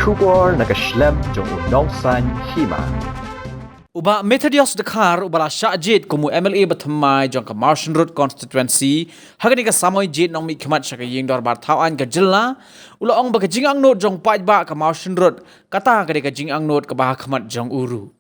Shubor nakaslem jong unongsan hima. Uba Methodius Dakar ubala Shajit kumu MLA Bathamai jong ka Martian Road constituency hagani ka samoy jit nong mi khmat shaka ying dor bar thawan ka jilla ula ong ba ka jingang note jong paj ba ka Martian Road kata ka ka jingang note ka ba khmat jong uru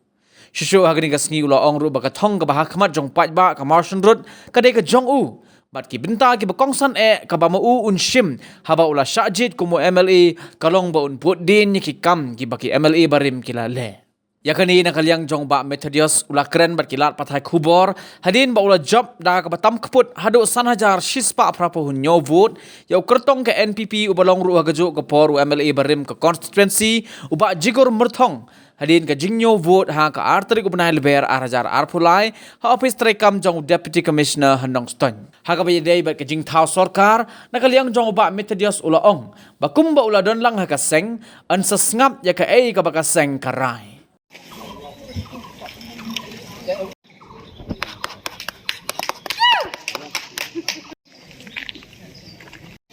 shisho hagani ka sngi ula ong ru ba ka thong ka ba khmat jong paj ba ka Martian Road ka jong u bat ki binta ki bakongsan ka ba mau un shim haba ula Shajit kumu MLA kalong ba un put din ni ki kam ki ba ki MLA barim kilale yakani nakaliang jong ba Methodius ula keren bat kilat pathai khubor hadin ba ula job da ka batam khput hadu sanhajar shispa prapo hunyo vote yau kertong ke NPP ubalong ru hagajo ka por MLA barim ka constituency uba jigor merthong hadin ka jingnyo vote ha ka artrik ubnai leber arhajar arphulai ha office trekam jong deputy commissioner handong ston ha ka bayadai bat ka jing thau sarkar nakaliang jong ba Methodius ula ong bakumba ula don lang ha ka seng an sasngap ya ka ei ka ba ka seng karai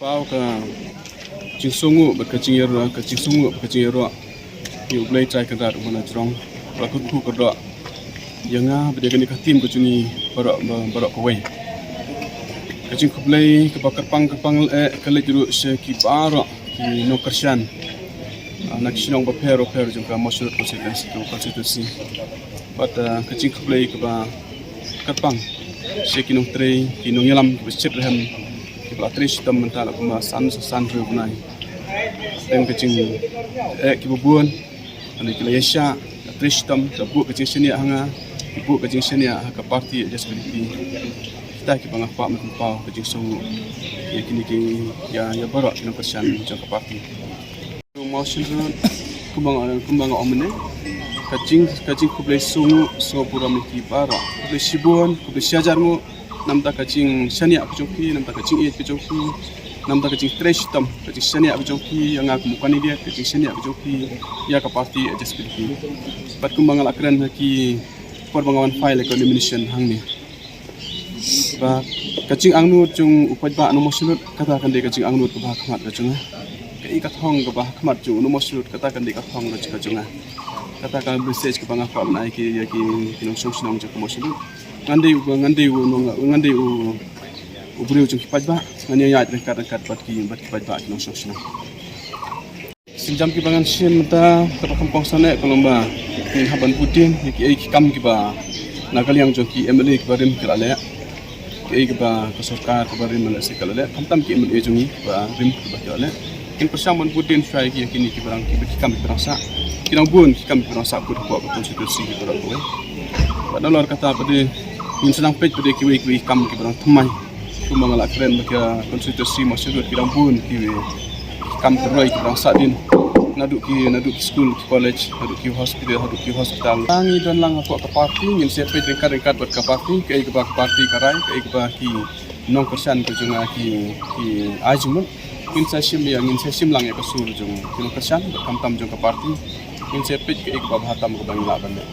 pau ka jingsungu bat ka jingero ka jingsungu ka jingero yu blai trai ka rat mana jrong ba ku ku ka do yanga bede ka ni ka tim ka chuni barok ko wei ka jing ku blai ka ba kapang ka le juru se ki baro ki no karshan nak sinong ba pero jung ka mosul constituency but ka jing ku blai ka ba kapang se ki no trei ki no yalam ka chip rehan kibla trish tam mental kuma san ru bunai tem kecing ki bubuan ani kila yesha trish tam bu kecing sini hanga bu kecing sini ka parti disability kita ki bang apa men pau kecing so ya kini ki ya barak kena persian jang ka parti mau silun kumbang omne kecing ku play sungu so pura miki para ku play sibon ku play syajarmu namta kacing sania kecongki namta kacing iet kecongki namta kacing trash tam kacing sania kecongki yang aku bukan dia kacing sania kecongki ya ke parti disability pat kumbang alakran haki perbangawan file condemnation hang ni ba kacing angnu cung upaj ba nomor sulut katakan dia kacing angnu ke bah khmat kacung ke ikat hong ke bah khmat cung nomor sulut katakan dia ikat hong kacung katakan message ke bangah fa naik ya ki kinong song ke nomor sulut ngandai u beriu cung kipaj ba ngani ya dekat bat ki paj ba kinong sosna sinjam ki bangan sim ta ka kampung sana kolomba ki haban putin ki kam ki ba nagal yang jong ki MLA ki barim ki lale ki ba ka sarkar ki barim mala se kalale kamtam ki MLA jongi ba rim ki ba lale kin persaman putin fai ki kini ki barang ki kam ki rasa kinang bun ki kam ki rasa put ko konstitusi ki barang ko padahal kata pada min senang pej pada kiwi kam ki barang thumai ku mangala kren baka konstitusi masuk ki rampun ki kam teroi ki barang sadin naduk ki school ki college naduk ki hospital tangi dan lang apa ke parti ngin se pej ringkat buat ke parti ke parti karai ke ki nong kersan ke junga ki ajmun ngin se sim lang ya kasur jung nong kersan kam tam jung ke parti ngin se pej ke bahatam ke bangla banda